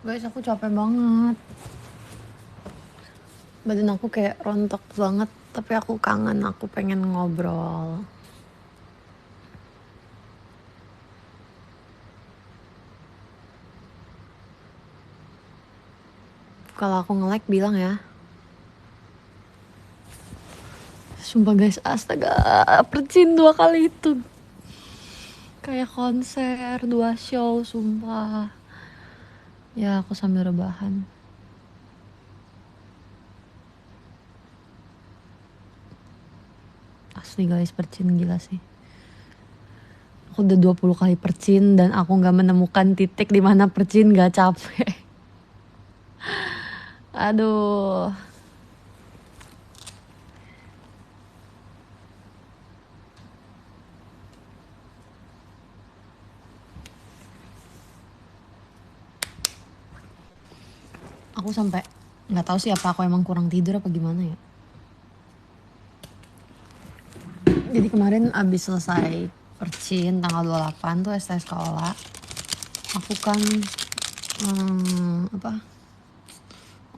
Guys, aku capek banget. Badan aku kayak rontok banget, tapi aku kangen, aku pengen ngobrol. Kalau aku nge-like bilang ya. Sumpah guys, astaga, percin 2 kali itu. Kayak konser, 2 show, sumpah. Ya, aku sambil rebahan. Asli guys, percin gila sih. Aku udah 20 kali percin dan aku gak menemukan titik di mana percin gak capek. Aduh. Aku sampai nggak tahu sih apa aku emang kurang tidur apa gimana ya. Jadi kemarin abis selesai percin tanggal 28 tuh STS sekolah. Aku kan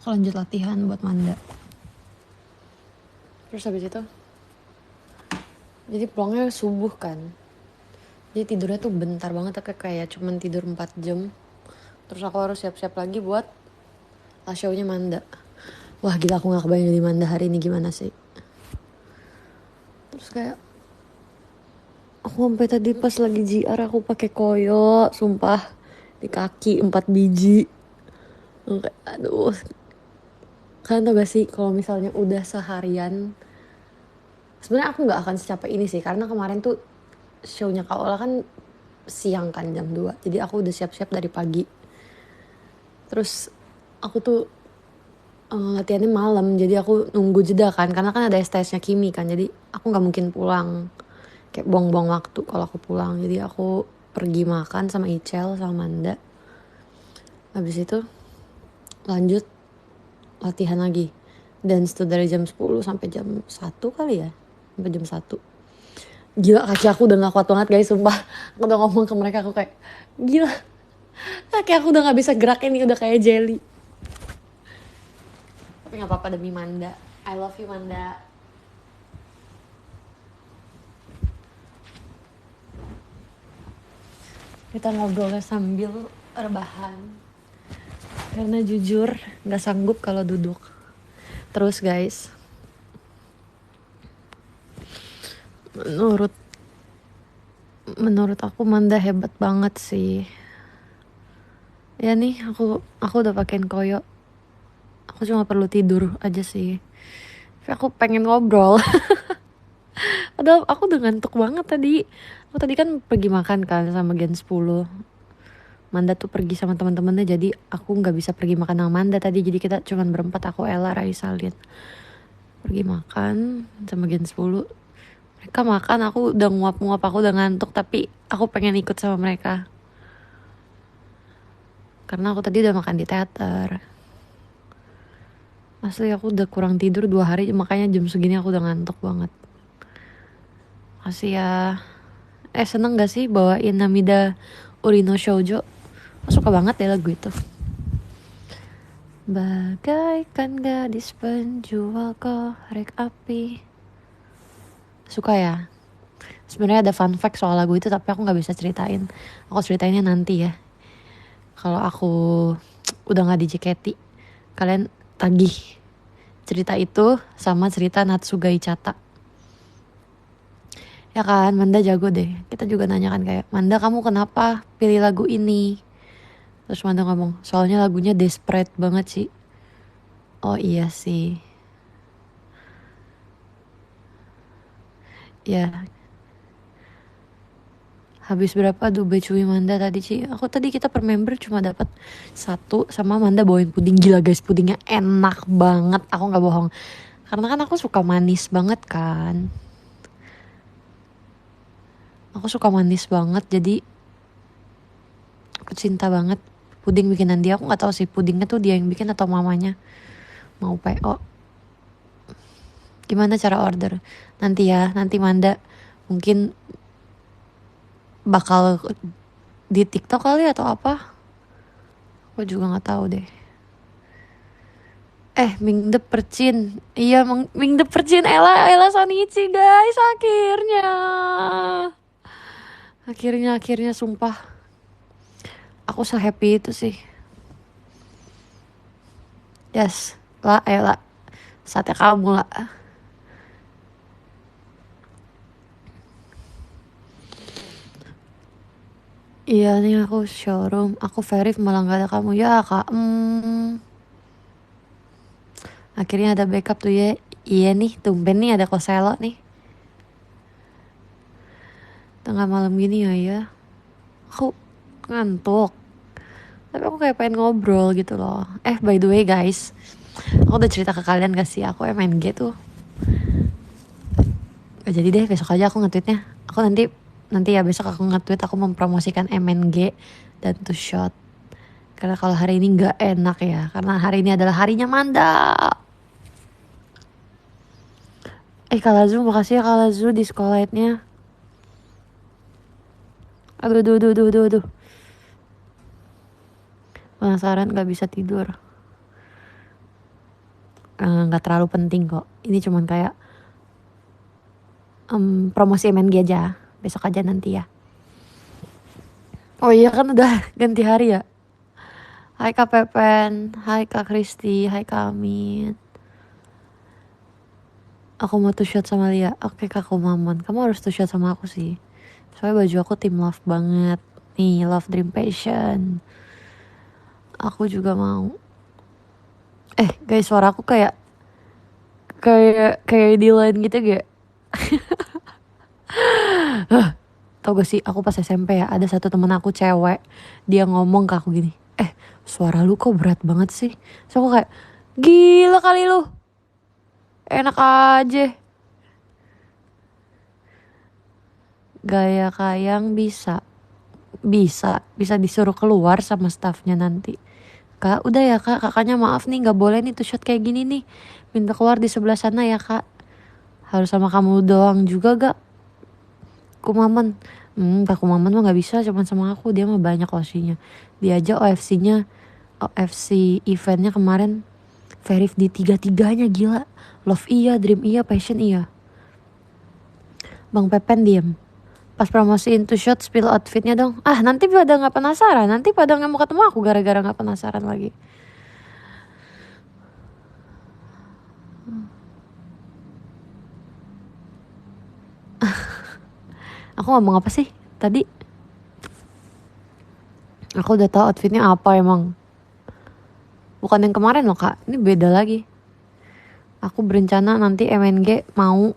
aku lanjut latihan buat Manda. Terus habis itu jadi pulangnya subuh kan. Jadi tidurnya tuh bentar banget, kayak cuman tidur 4 jam. Terus aku harus siap-siap lagi buat show-nya Manda. Wah gila, aku gak kebayang jadi Manda hari ini gimana sih. Terus kayak aku sampai tadi pas lagi JR aku pakai koyo, sumpah, di kaki 4 biji. Kayak, aduh. Kalian tau gak sih kalau misalnya udah seharian, sebenarnya aku nggak akan secapek ini sih, karena kemarin tuh show-nya Kak Ola kan siang kan jam 2. Jadi aku udah siap-siap dari pagi. Terus aku tuh latihannya malam, jadi aku nunggu jeda kan, karena kan ada STS-nya Kimi kan, jadi aku nggak mungkin pulang kayak buang-buang waktu kalau aku pulang. Jadi aku pergi makan sama Icel sama Manda, habis itu lanjut latihan lagi, dan itu dari jam 10 sampai jam 1 kali ya, sampai jam 1. Gila, kaki aku udah gak kuat banget guys, sumpah. Aku udah ngomong ke mereka, aku kayak gila, kaki aku udah gak bisa gerak, ini udah kayak jelly. Tapi gak apa-apa demi Manda. I love you Manda. Kita ngobrolnya sambil rebahan, karena jujur gak sanggup kalau duduk terus guys. Menurut aku Manda hebat banget sih. Ya nih, aku udah pakein koyo. Aku cuma perlu tidur aja sih. Tapi aku pengen ngobrol. Padahal aku udah ngantuk banget tadi. Aku tadi kan pergi makan kan sama Gen 10. Manda tuh pergi sama teman-temannya, jadi aku nggak bisa pergi makan sama Manda tadi. Jadi kita cuman berempat, aku, Ella, Raisa, Lin. Pergi makan sama Gen 10. Mereka makan, aku udah nguap-nguap, aku udah ngantuk, tapi aku pengen ikut sama mereka. Karena aku tadi udah makan di teater. Asli aku udah kurang tidur 2 hari, makanya jam segini aku udah ngantuk banget. Kasih ya. Seneng gak sih bawain Namida Urino Shoujo? Aku suka banget ya lagu itu. Bagaikan gadis penjual korek api. Suka ya. Sebenarnya ada fun fact soal lagu itu, tapi aku nggak bisa ceritain. Aku ceritainnya nanti ya. Kalau aku udah nggak di JKT, kalian tagih cerita itu sama cerita Natsugai Chata. Ya kan, Manda jago deh. Kita juga nanya kan kayak, Manda kamu kenapa pilih lagu ini? Terus Manda ngomong, soalnya lagunya desperate banget sih. Oh iya sih. Ya. Habis berapa Dubai Cuy Manda tadi sih? Aku tadi kita per member cuma dapat 1, sama Manda bawain puding. Gila guys, pudingnya enak banget. Aku nggak bohong. Karena kan aku suka manis banget kan. Aku suka manis banget, jadi aku cinta banget puding bikinan dia. Aku nggak tahu sih pudingnya tuh dia yang bikin atau mamanya mau PO. Gimana cara order? Nanti ya, nanti Manda mungkin bakal di TikTok kali atau apa. Aku juga nggak tahu deh. Ming De Percin. Iya, Ming De Percin. Ella Sonichi guys. Akhirnya sumpah. Aku se-happy itu sih. Yes. Lah, Ella. Saatnya kamu lah. Iya nih aku showroom. Aku verif malah gak ada kamu. Ya kak. Akhirnya ada backup tuh ya. Iya nih, tumben nih ada Koselo nih. Tengah malam gini ya. Aku ngantuk. Tapi aku kayak pengen ngobrol gitu loh. By the way guys. Aku udah cerita ke kalian gak sih? Aku MNG tuh. Jadi deh besok aja aku nge-tweetnya. Aku nanti ya besok aku nge-tweet aku mempromosikan MNG dan Two Shot. Karena kalau hari ini gak enak ya. Karena hari ini adalah harinya Manda. Kalazu makasih ya Kalazu di Discolite-nya. Aduh. Penasaran gak bisa tidur. Gak terlalu penting kok. Ini cuman kayak promosi MNG aja. Besok aja nanti ya. Oh iya kan udah ganti hari ya. Hai Kak Pepen, hai Kak Kristi, hai Kak Amin. Aku mau two shot sama Lia. Oke Kak Kumaman, kamu harus two shot sama aku sih. Soalnya baju aku tim love banget. Nih, love dream passion. Aku juga mau. Guys, suara aku kayak Dylan gitu gak? Tau gak sih, aku pas SMP ya, ada satu temen aku cewek. Dia ngomong ke aku gini, suara lu kok berat banget sih? So aku kayak, gila kali lu. Enak aja. Gaya Kayang bisa disuruh keluar sama staffnya nanti. Kak, udah ya kak, kakaknya maaf nih gak boleh nih two shot kayak gini nih. Minta keluar di sebelah sana ya kak. Harus sama kamu doang juga gak? Kumaman. Kak Kumaman mah gak bisa, cuman sama aku. Dia mah banyak OC-nya. Dia aja OFC eventnya kemarin verif di 3-3-nya, gila. Love iya, Dream iya, Passion iya. Bang Pepen diem. Pas promosiin two shot spill outfitnya dong. Nanti pada gak penasaran. Nanti pada gak mau ketemu aku gara-gara gak penasaran lagi. Aku ngomong apa sih tadi? Aku udah tahu outfitnya apa emang. Bukan yang kemarin loh kak. Ini beda lagi. Aku berencana nanti MNG mau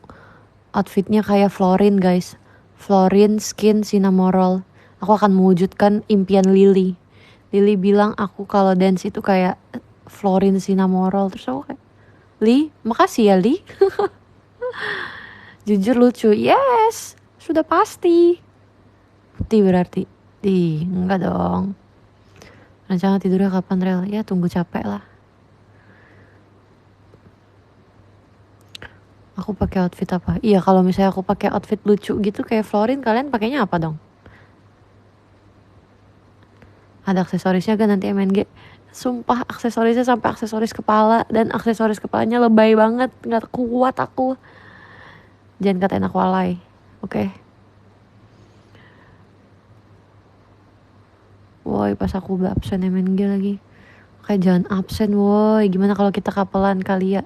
outfitnya kayak Florin guys. Florin skin Cinnamoroll. Aku akan mewujudkan impian Lily. Lily bilang aku kalau dance itu kayak Florin Cinnamoroll. Terus aku kayak, Li, makasih ya Li. Jujur lucu. Yes, sudah pasti. Putih berarti. Enggak dong. Rencana tidurnya kapan Rel? Ya tunggu capek lah. Aku pakai outfit apa? Iya, kalau misalnya aku pakai outfit lucu gitu kayak Florin, kalian pakainya apa dong? Ada aksesorisnya kan nanti MNG? Sumpah aksesorisnya sampai aksesoris kepala, dan aksesoris kepalanya lebay banget, nggak kuat aku. Jangan katain aku alay, oke? Woi, pas aku absen MNG lagi. Kayak jangan absen woi. Gimana kalau kita kapelan kali ya?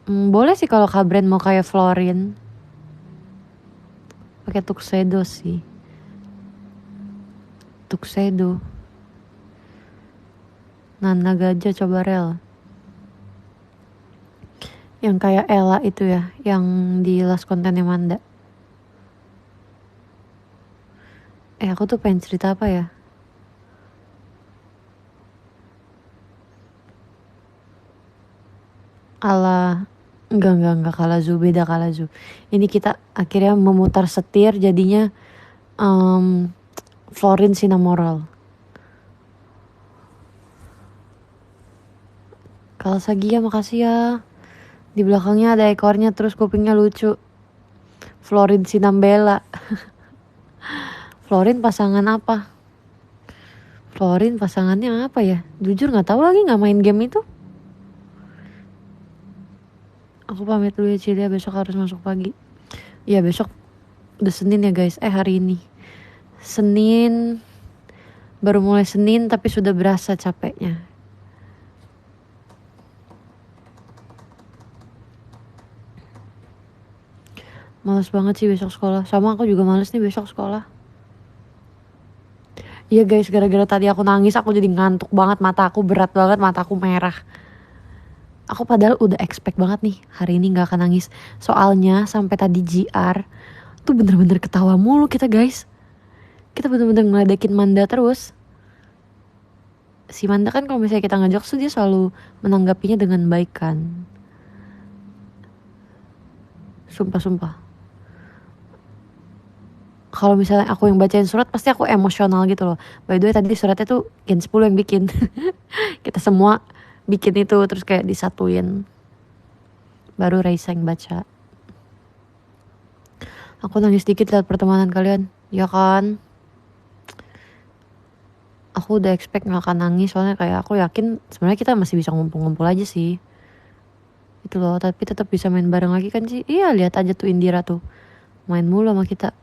Boleh sih kalau Kak Brand mau kayak Florin. Pakai tuxedo sih. Tuxedo. Nana Gajah coba Rel. Yang kayak Ella itu ya, yang di last kontennya Manda. Aku tuh pengen cerita apa ya? Enggak Kalazu, beda Kalazu. Ini kita akhirnya memutar setir jadinya Florin Cinnamoroll. Kalau Sagia makasih ya. Di belakangnya ada ekornya terus kupingnya lucu. Florin Sinambela. Florin pasangan apa? Florin pasangannya apa ya? Jujur nggak tahu lagi, nggak main game itu. Aku pamit dulu ya Cilia, besok harus masuk pagi. Iya besok udah Senin ya guys. Hari ini Senin, baru mulai Senin tapi sudah berasa capeknya. Males banget sih besok sekolah. Sama aku juga males nih besok sekolah. Iya guys, gara-gara tadi aku nangis aku jadi ngantuk banget, mata aku berat banget, mata aku merah. Aku padahal udah expect banget nih hari ini gak akan nangis. Soalnya sampai tadi JR tuh bener-bener ketawa mulu kita guys. Kita bener-bener ngeledekin Manda terus. Si Manda kan kalau misalnya kita ngejok tuh dia selalu menanggapinya dengan baik kan. Sumpah. Kalau misalnya aku yang bacain surat pasti aku emosional gitu loh. By the way tadi suratnya tuh Gen 10 yang bikin. Kita semua bikin itu terus kayak disatuin. Baru Raisa yang baca. Aku nangis dikit lihat pertemanan kalian. Ya kan? Aku udah expect gak akan nangis. Soalnya kayak aku yakin sebenarnya kita masih bisa ngumpul-ngumpul aja sih. Itu loh, tapi tetap bisa main bareng lagi kan sih. Iya lihat aja tuh Indira tuh. Main mulu sama kita.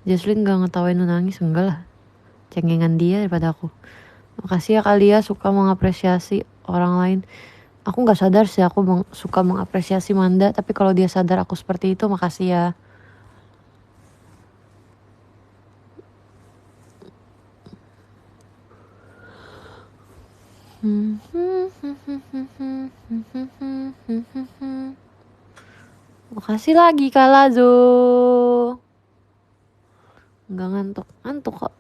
Jesslyn gak ngetawain lu nangis, enggak lah. Cengengan dia daripada aku. Makasih ya kalian suka mengapresiasi orang lain. Aku gak sadar sih aku suka mengapresiasi Manda. Tapi kalau dia sadar aku seperti itu, makasih ya. Makasih lagi Kak Lazo. Gak ngantuk kok.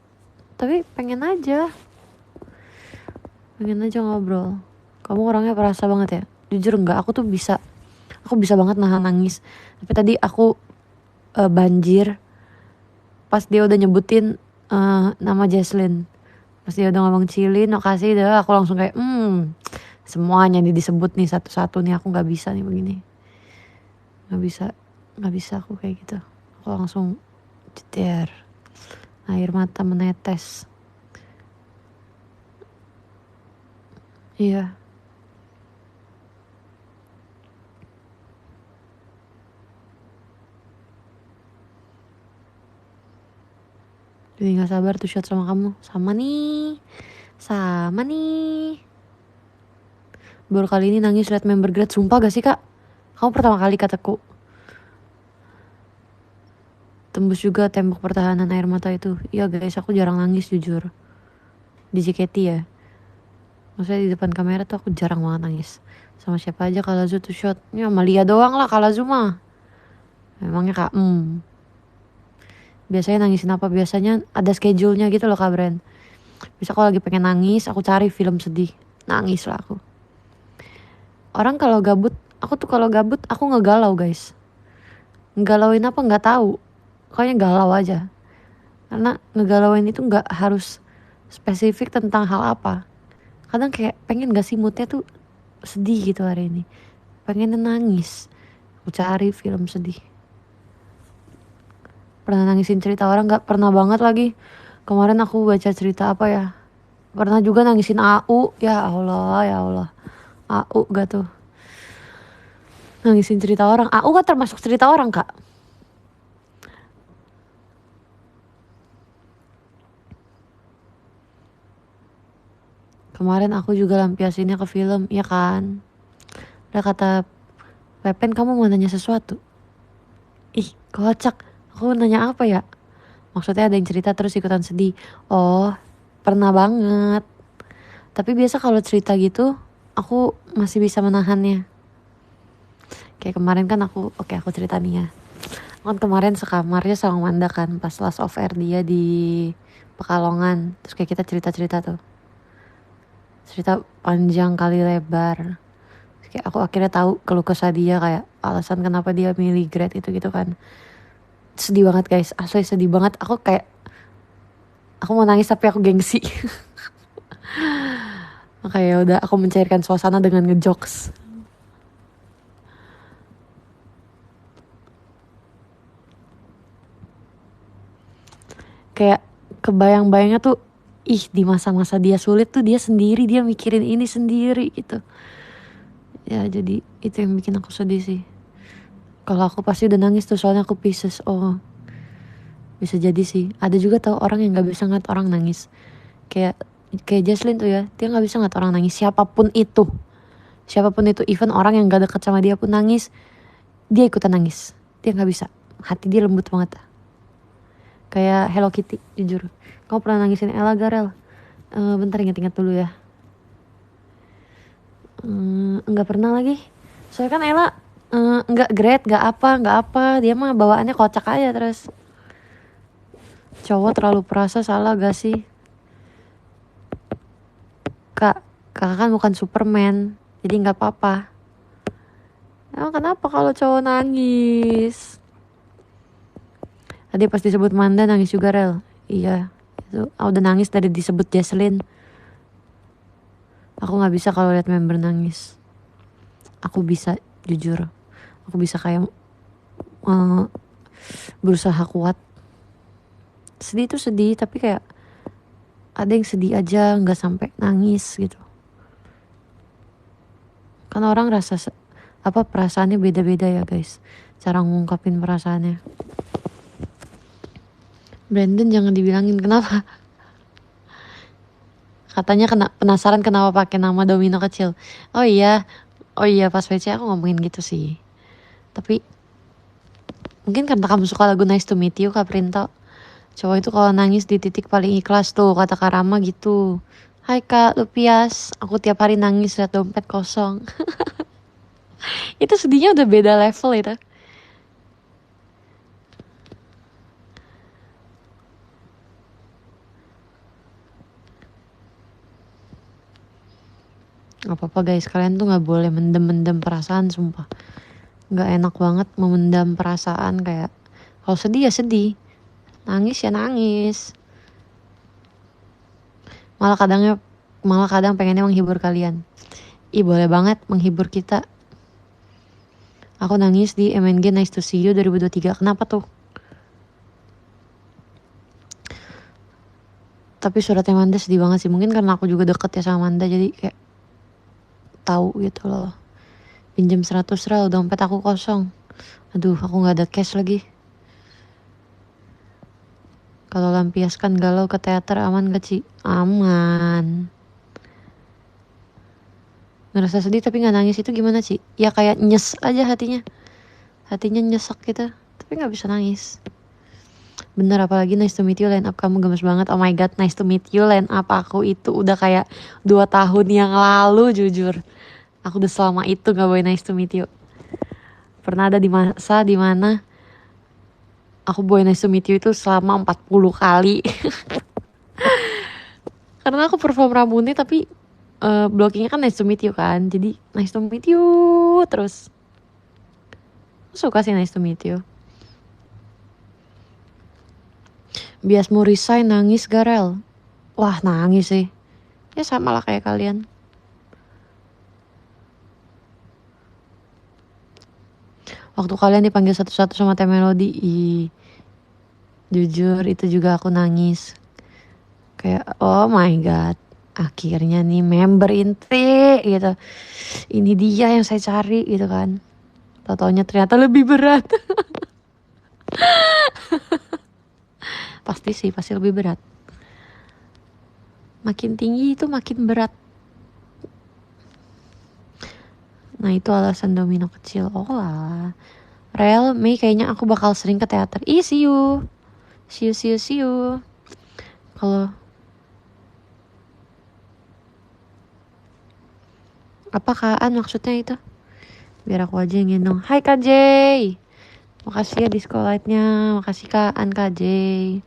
Tapi pengen aja ngobrol. Kamu orangnya perasa banget ya. Jujur enggak, aku bisa banget nahan nangis. Tapi tadi aku banjir pas dia udah nyebutin nama Jesslyn. Pas dia udah ngomong Cilin, makasih dah, aku langsung kayak semuanya nih disebut nih satu-satu nih, aku nggak bisa nih begini. Nggak bisa aku kayak gitu. Aku langsung jeder, air mata menetes. Iya. Jadi gak sabar tuh shot sama kamu. Sama nih. Baru kali ini nangis liat member grade. Sumpah gak sih kak? Kamu pertama kali kataku. Tembus juga tembok pertahanan air mata itu. Iya guys, aku jarang nangis jujur. Di JKT ya. Maksudnya di depan kamera tuh aku jarang banget nangis. Sama siapa aja kalau Zu tuh shot. Ya sama Lia doang lah kalau Zu mah. Emangnya kak biasanya nangisin apa? Biasanya ada schedule-nya gitu loh Kak Bren. Bisa kalau lagi pengen nangis, aku cari film sedih. Nangis lah aku. Orang kalau gabut, aku ngegalau guys. Ngegalauin apa nggak tahu. Pokoknya galau aja. Karena ngegalauin itu nggak harus spesifik tentang hal apa. Kadang kayak pengen gak sih moodnya tuh sedih gitu hari ini. Pengen nangis. Aku cari film sedih. Pernah nangisin cerita orang gak? Pernah banget lagi. Kemarin aku baca cerita apa ya, pernah juga nangisin AU. Ya Allah AU gak tuh, nangisin cerita orang. AU kan termasuk cerita orang kak. Kemarin aku juga lampiasinnya ke film, ya kan. Udah kata Pepen, kamu mau nanya sesuatu? Ih kocak, aku nanya apa ya? Maksudnya ada yang cerita terus ikutan sedih. Oh pernah banget. Tapi biasa kalau cerita gitu aku masih bisa menahannya. Kayak kemarin kan aku cerita nih ya. Kan kemarin sekamarnya sama Manda kan pas last of air dia di Pekalongan. Terus kayak kita cerita-cerita tuh. Cerita panjang kali lebar. Terus kayak aku akhirnya tahu keluh kesah dia, kayak alasan kenapa dia milih grade itu gitu kan. Sedih banget guys, asli sedih banget. Aku mau nangis tapi aku gengsi. Makanya udah aku mencairkan suasana dengan ngejokes. Kayak kebayang-bayangnya tuh ih di masa-masa dia sulit tuh dia sendiri, dia mikirin ini sendiri gitu. Ya jadi itu yang bikin aku sedih sih. Kalau aku pasti udah nangis tuh soalnya aku Pisces. Oh bisa jadi sih. Ada juga tau orang yang nggak bisa ngeliat orang nangis. Kayak kayak Jaslyn tuh ya, dia nggak bisa ngeliat orang nangis. Siapapun itu, even orang yang gak deket sama dia pun nangis, dia ikutan nangis. Dia nggak bisa. Hati dia lembut banget. Kayak Hello Kitty, jujur. Kamu pernah nangisin Ella Garel? Bentar ingat-ingat dulu ya. Nggak pernah lagi. Soalnya kan Ella nggak great, nggak apa. Dia mah bawaannya kocak aja terus. Cowok terlalu perasa salah gak sih? Kakak kan bukan Superman, jadi nggak apa-apa. Emang kenapa kalau cowok nangis? Tadi pas disebut Manda nangis juga Rel. Iya, itu udah nangis dari disebut Jaslyn. Aku nggak bisa kalau lihat member nangis. Aku bisa jujur, aku bisa kayak berusaha kuat. Sedih itu sedih, tapi kayak ada yang sedih aja, nggak sampai nangis gitu. Kan orang perasaannya beda-beda ya guys. Cara ngungkapin perasaannya. Brandon jangan dibilangin kenapa. Katanya penasaran kenapa pakai nama Domino kecil. Oh iya pas VC aku ngomongin gitu sih. Tapi mungkin karena kamu suka lagu Nice to Meet You Kak Printo. Cowok itu kalau nangis di titik paling ikhlas tuh kata Kak Rama gitu. Hai Kak Lupias, aku tiap hari nangis liat dompet kosong. Itu sedihnya udah beda level itu. Gak apa-apa guys, kalian tuh gak boleh mendem-mendem perasaan sumpah. Gak enak banget memendam perasaan kayak kalau sedih ya sedih, nangis ya nangis. Malah kadang pengennya menghibur kalian. Ih boleh banget menghibur kita. Aku nangis di MNG Nice to See You 2023. Kenapa tuh? Tapi suratnya Manda sedih banget sih. Mungkin karena aku juga deket ya sama Manda, jadi kayak tahu gitu loh. Pinjam 100 Rel, dompet aku kosong. Aduh, aku nggak ada cash lagi. Kalau lampiaskan galau ke teater aman gak Ci? Aman. Ngerasa sedih tapi nggak nangis itu gimana Ci? Ya kayak nyes aja hatinya. Hatinya nyesek gitu. Tapi nggak bisa nangis. Bener, apalagi Nice to Meet You line up kamu gemes banget. Oh my god, Nice to Meet You line up aku itu udah kayak 2 tahun yang lalu jujur. Aku udah selama itu gak boleh Nice to Meet You. Pernah ada di masa dimana aku boy Nice to Meet You itu selama 40 kali. Karena aku perform Ramune tapi blockingnya kan Nice to Meet You kan. Jadi Nice to Meet You terus. Aku suka sih Nice to Meet You. Biasmu resign nangis Garel. Wah nangis sih. Ya sama lah kayak kalian. Waktu kalian dipanggil satu-satu sama Teh Melody, jujur itu juga aku nangis. Kayak oh my god, akhirnya nih member inti gitu. Ini dia yang saya cari gitu kan. Tau-taunya ternyata lebih berat. Pasti lebih berat. Makin tinggi itu makin berat. Nah itu alasan Domino kecil. Oh lah. Rel, Mei kayaknya aku bakal sering ke teater. See you. See you. Kalau apa Kaan maksudnya itu? Biar aku aja yang gendong. Hai Kak Jay. Makasih ya disco light-nya. Makasih Kaan Kak Jay.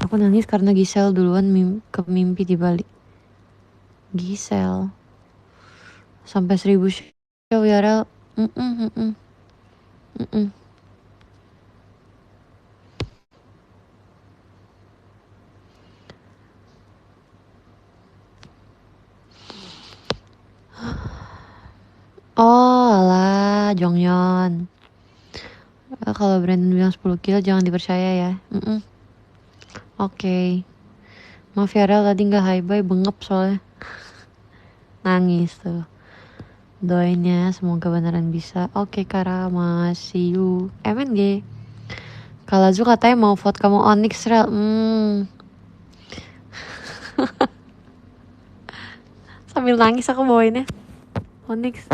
Aku nangis karena Gisel duluan ke mimpi di balik. Gisel. Sampai 1000 show ya Rel. Oh alah Jonghyun. Kalau Brandon bilang 10 kilo jangan dipercaya ya. Oke. Maaf ya Rel, tadi gak hi bye, bengep soalnya. Nangis tuh. Doain ya, semoga beneran bisa. Oke Karama, see you. MNG. Kalau Zu katanya mau vote kamu Onyx Rel. Sambil nangis aku bawainnya Onyx.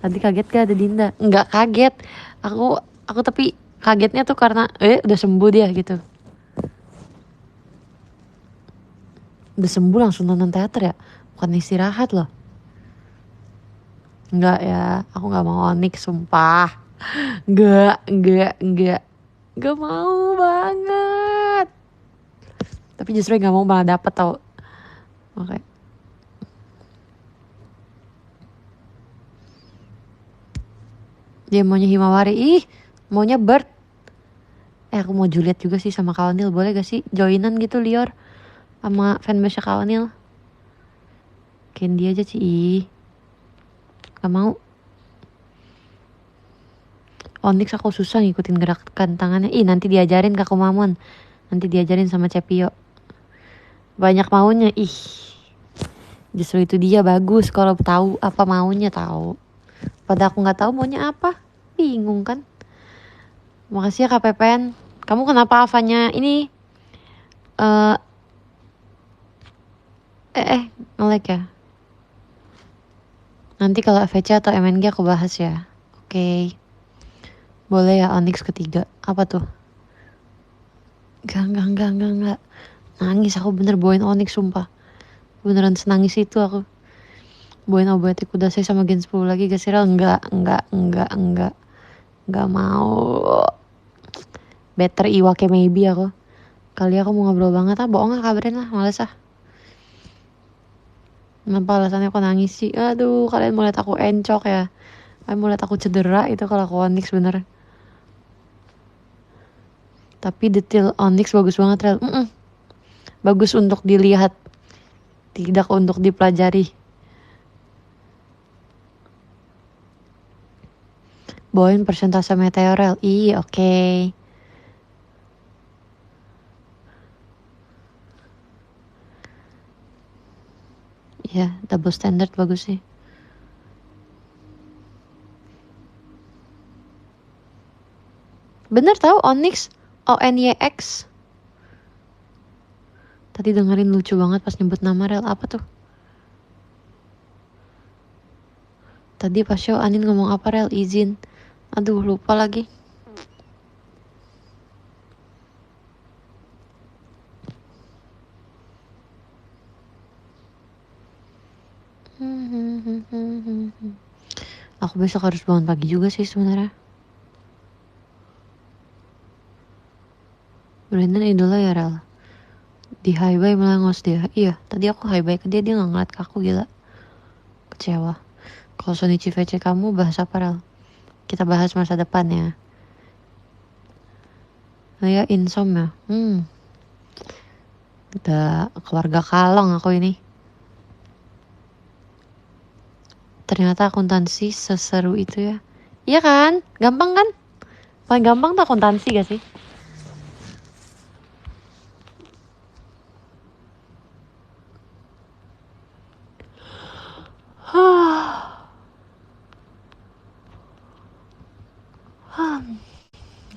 Tadi kaget gak ada Dinda? Enggak kaget. Aku tapi kagetnya tuh karena udah sembuh dia gitu. Udah sembuh langsung nonton teater ya? Bukan istirahat loh. Enggak ya, aku gak mau Onyx sumpah. Enggak. Gak mau banget. Tapi justru gak mau malah dapet tau. Oke. Dia maunya Himawari. Ih, maunya Bird. Aku mau Juliet juga sih sama Kawanil. Boleh gak sih joinan gitu Lior sama fanbase Kawanil? Candy aja sih. Gak mau. Onyx aku susah ngikutin gerakan tangannya. Ih, nanti diajarin ke Kumamon. Nanti diajarin sama Cepio. Banyak maunya. Ih. Justru itu dia bagus kalau tahu apa maunya tahu. Pada aku nggak tahu maunya apa. Bingung kan? Makasih ya Kak Pepen. Kamu kenapa Avanya ini nge-lag ya? Nanti kalau FVC atau MNG aku bahas ya. Oke. Boleh ya Onyx ketiga. Apa tuh? Enggak. Nangis aku bener bawain Onyx sumpah. Beneran senangis itu aku. Bawain Obati Kudasai sama Gen 10 lagi gak sih Rel? Enggak. Enggak mau. Better Iwake maybe aku. Kali aku mau ngobrol banget bohong kabarin lah, males Kenapa alasannya aku nangis sih? Aduh, kalian mau liat aku encok ya? Kalian mau liat aku cedera itu kalau aku Onyx bener. Tapi detail Onyx bagus banget Rel. Bagus untuk dilihat, tidak untuk dipelajari. Bawain persentase meteor Rel. Oke. Ya, double standard bagus sih. Bener tau Onyx, ONYX. Tadi dengerin lucu banget pas nyebut nama Rel. Apa tuh? Tadi pas show Anin ngomong apa Rel? Izin. Aduh lupa lagi. Aku besok harus bangun pagi juga sih sebenarnya. Brandon idola ya Rel. Di high bye melengos dia. Iya, tadi aku high bye ke dia gak ngeliat ke aku, gila. Kecewa. Kalau Sonichi VC kamu bahas apa Rel? Kita bahas masa depan ya. Ya insom ya. Udah keluarga kalong aku ini. Ternyata akuntansi seseru itu ya. Iya kan? Gampang kan? Paling gampang tuh akuntansi gak sih?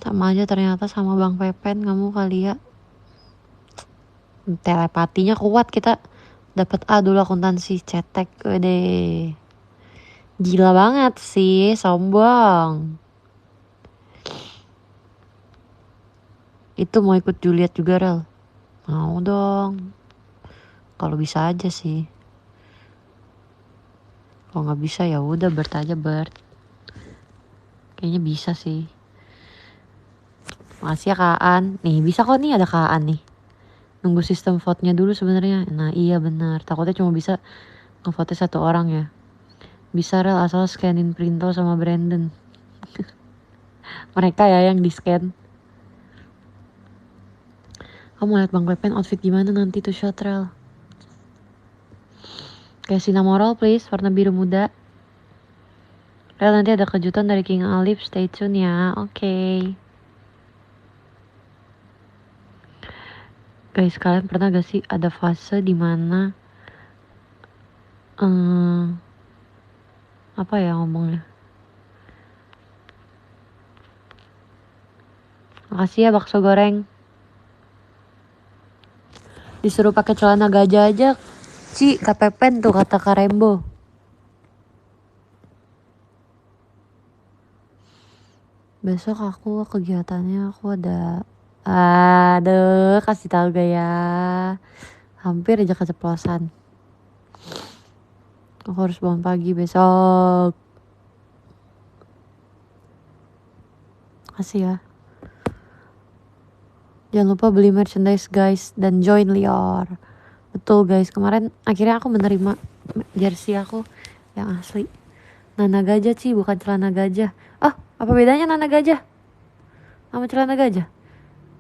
Sama aja ternyata sama Bang Pepen, kamu kali ya. Telepatinya kuat kita. Dapat A dulu akuntansi, cetek deh. Gila banget sih, sombong. Itu mau ikut Juliet juga Rel? Mau dong. Kalau bisa aja sih. Kalau nggak bisa ya udah Bert aja Bert. Kayaknya bisa sih. Makasih ya Kaan. Nih bisa kok nih ada Kaan nih. Nunggu sistem vote-nya dulu sebenarnya. Nah iya benar. Takutnya cuma bisa ngevote satu orang ya. Bisa Rel asal scanin Printo sama Brandon. Mereka ya yang di scan. Kamu liat Bang Pepen outfit gimana nanti tuh shot Rel? Kayak Sinamoral please, warna biru muda. Rel nanti ada kejutan dari King Alif, stay tune ya. Oke. Guys, kalian pernah gak sih ada fase dimana apa ya ngomongnya? Makasih ya bakso goreng. Disuruh pakai celana gajah aja, Ci, kepepen tuh kata Kak Rembo. Besok aku kegiatannya aduh, kasih tahu gak ya? Hampir aja keceplosan. Aku harus bangun pagi besok. Kasih ya. Jangan lupa beli merchandise guys dan join Lior. Betul guys, kemarin akhirnya aku menerima jersey aku yang asli. Nana gajah Ci, bukan celana gajah. Apa bedanya nana gajah sama celana gajah?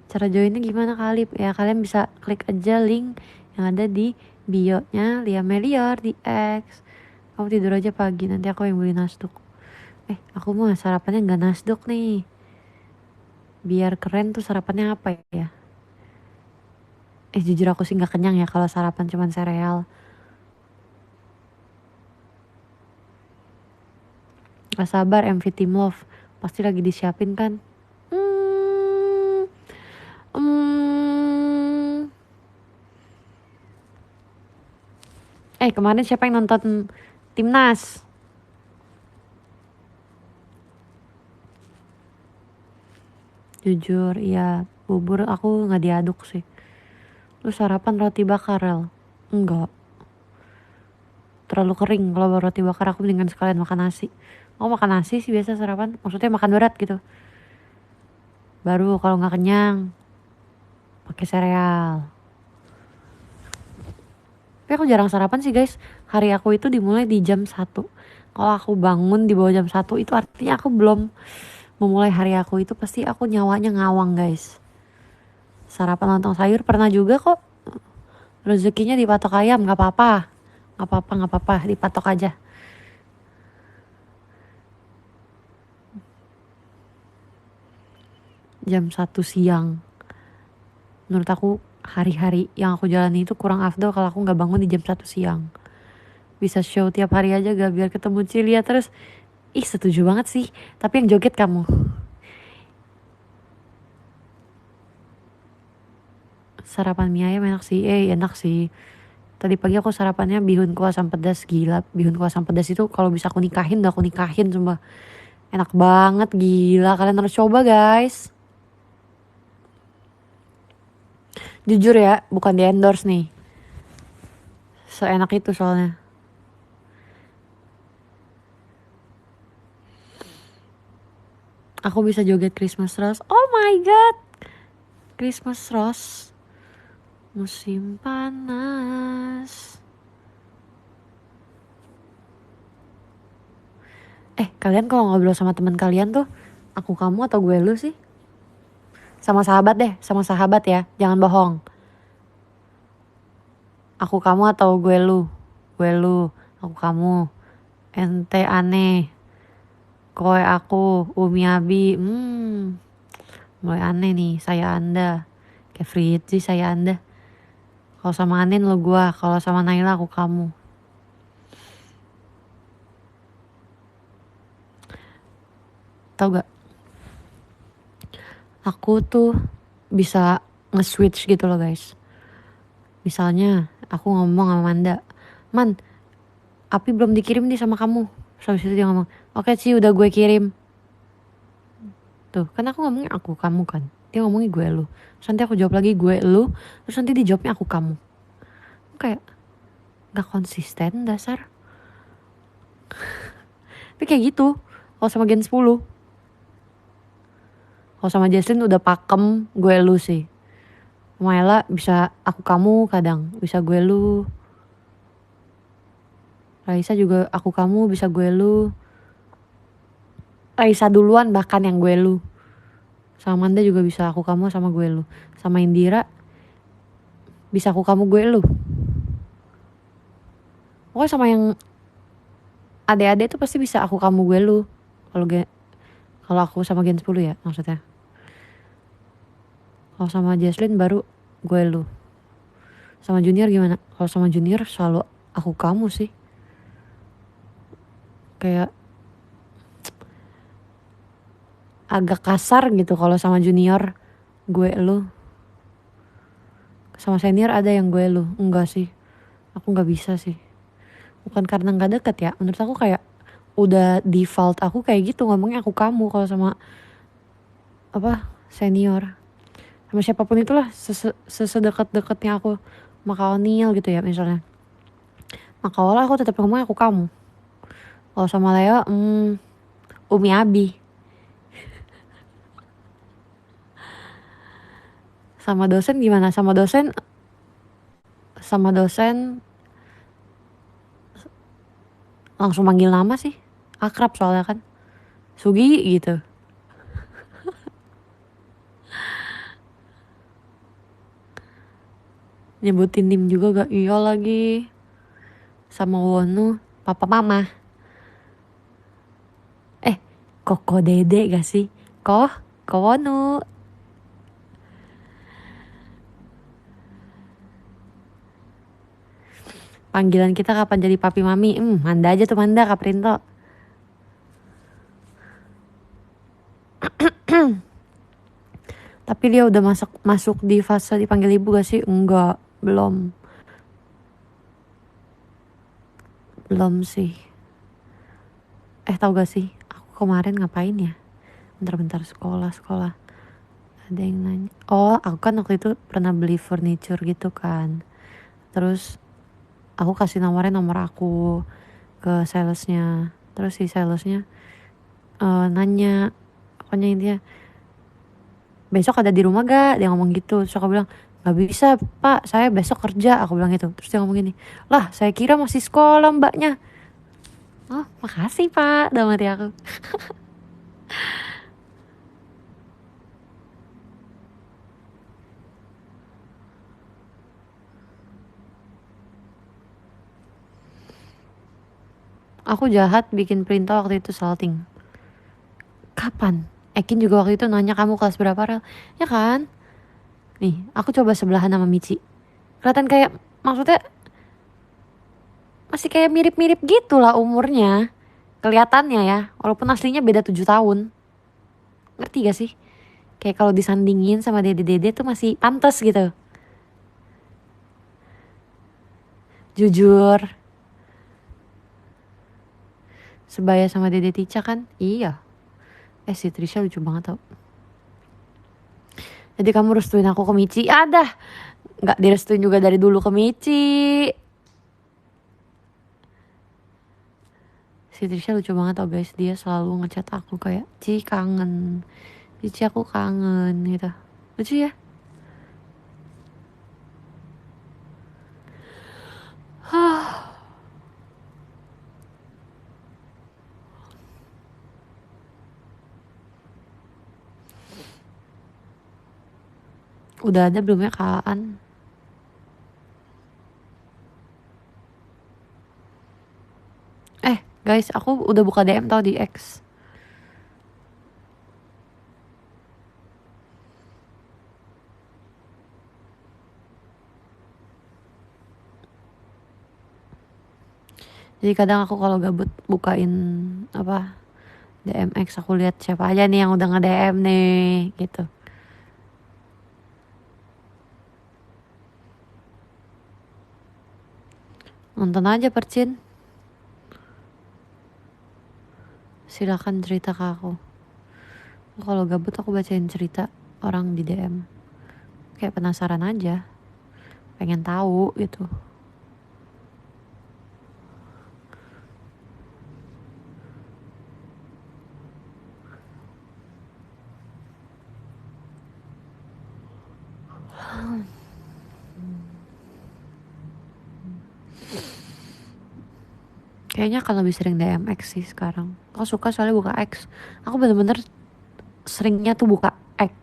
Cara joinnya gimana kali? Ya kalian bisa klik aja link yang ada di bio-nya Lia Melior di X. Kamu tidur aja pagi, nanti aku yang beli nasduk. Aku mau sarapannya gak nasduk nih. Biar keren tuh sarapannya apa ya? Jujur aku sih gak kenyang ya kalau sarapan cuman sereal. Gak sabar MV Team Love, pasti lagi disiapin kan? Kemarin siapa yang nonton Timnas? Jujur, iya, bubur aku gak diaduk sih. Lu sarapan roti bakar, Rel? Enggak. Terlalu kering. Kalau roti bakar aku mendingan sekalian makan nasi. Aku makan nasi sih biasa sarapan. Maksudnya makan berat gitu. Baru kalau gak kenyang pakai sereal. Tapi aku jarang sarapan sih guys. Hari aku itu dimulai di jam 1. Kalau aku bangun di bawah jam 1 itu artinya aku belum memulai hari aku. Itu pasti aku nyawanya ngawang guys. Sarapan lontong sayur pernah juga kok. Rezekinya dipatok ayam, gak apa-apa. Gak apa-apa, dipatok aja. Jam 1 siang. Menurut aku hari-hari yang aku jalani itu kurang afdol kalau aku gak bangun di jam 1 siang. Bisa show tiap hari aja gak biar ketemu Cilia terus. Setuju banget sih. Tapi yang joget kamu. Sarapan mie ayam enak sih. Enak sih. Tadi pagi aku sarapannya bihun kuah asam pedas. Gila, bihun kuah asam pedas itu kalau bisa aku nikahin udah aku nikahin sumpah. Enak banget, gila. Kalian harus coba guys. Jujur ya, bukan di endorse nih. Seenak itu soalnya. Aku bisa joget Christmas Rose. Oh my god. Christmas Rose. Musim panas. Kalian kalau ngobrol sama teman kalian tuh, aku kamu atau gue lu sih? Sama sahabat deh, sama sahabat ya. Jangan bohong. Aku kamu atau gue lu? Gue lu, aku kamu. Ente aneh. Koe aku, Umi Abi. Mulai aneh nih, saya Anda. Kayak Fritzi, saya Anda. Kalau sama Anin lo gua, kalau sama Naila aku kamu. Tau gak? Aku tuh bisa nge-switch gitu loh guys. Misalnya aku ngomong sama Manda, Man, Api belum dikirim nih sama kamu. Terus itu dia ngomong, oke sih udah gue kirim. Tuh, kan aku ngomongnya aku kamu kan. Dia ngomongnya gue lu. Terus nanti aku jawab lagi gue lu. Terus nanti dijawabnya aku kamu. Kayak gak konsisten dasar. Tapi kayak gitu. Kalau sama Gen 10. Kalau sama Jesslyn udah pakem gue lu sih. Maela bisa aku kamu kadang. Bisa gue lu. Raisa juga aku kamu bisa gue lu. Raisa duluan bahkan yang gue lu. Sama Manda juga bisa aku kamu sama gue lu. Sama Indira bisa aku kamu gue lu. Pokoknya sama yang adek-adek tuh pasti bisa aku kamu gue lu. Kalau aku sama Gen 10 ya maksudnya. Kalau sama Jesslyn baru gue lu. Sama junior gimana? Kalau sama junior selalu aku kamu sih. Kayak agak kasar gitu kalau sama junior gue lu. Sama senior ada yang gue lu. Enggak sih. Aku nggak bisa sih. Bukan karena nggak deket ya. Menurut aku kayak udah default aku kayak gitu ngomongnya aku kamu kalau sama apa senior. Sama siapapun itulah sesedekat-dekatnya aku sama Kak Onil gitu ya misalnya. Maka awalnya aku tetap ngomongnya aku kamu. Kalau sama Leo, Umi Abi. Sama dosen gimana? Sama dosen langsung manggil nama sih. Akrab soalnya kan. Sugi gitu. Nyebutin tim juga gak iya lagi. Sama Wonu, papa mama. Koko dede gak sih? Ko Wonu. Panggilan kita kapan jadi papi mami? Manda aja tuh Manda, Kak Printo. Tapi dia udah masuk di fase dipanggil ibu gak sih? Enggak, belum sih. Tahu gak sih? Aku kemarin ngapain ya? Bentar sekolah. Ada yang nanya. Oh, aku kan waktu itu pernah beli furniture gitu kan. Terus aku kasih nomor aku ke salesnya. Terus si salesnya nanya, pokoknya intinya besok ada di rumah gak? Dia ngomong gitu. Terus aku bilang gak bisa pak, saya besok kerja. Aku bilang gitu. Terus dia ngomong gini, lah saya kira masih sekolah mbaknya. Oh makasih pak, dalam hati aku. Aku jahat bikin perintah waktu itu salting. Kapan? Ekin juga waktu itu nanya kamu kelas berapa Rel. Ya kan? Nih aku coba sebelahan sama Michi. Kelihatan kayak, maksudnya masih kayak mirip-mirip gitu lah umurnya. Kelihatannya ya, walaupun aslinya beda 7 tahun. Ngerti gak sih? Kayak kalau disandingin sama dede-dede tuh masih pantas gitu. Jujur. Sebaya sama dede Tica kan? Iya. Si Trisha lucu banget tau. Jadi kamu restuin aku ke Michi? Ada. Gak direstuin juga dari dulu ke Michi. Si Trisha lucu banget tau guys. Dia selalu ngechat aku kayak, Ci kangen. Cici aku kangen gitu. Lucu ya. Udah ada belum ya Kaan? Guys, aku udah buka DM tau di X. Jadi kadang aku kalau gabut bukain apa DM X, aku lihat siapa aja nih yang udah nge-DM nih gitu. Nonton aja Percin. Silakan cerita ke aku. Kalau gabut aku bacain cerita orang di DM. Kayak penasaran aja. Pengen tahu gitu. Kayaknya akan lebih sering DM X sih sekarang. Aku suka soalnya buka X. Aku bener-bener seringnya tuh buka X.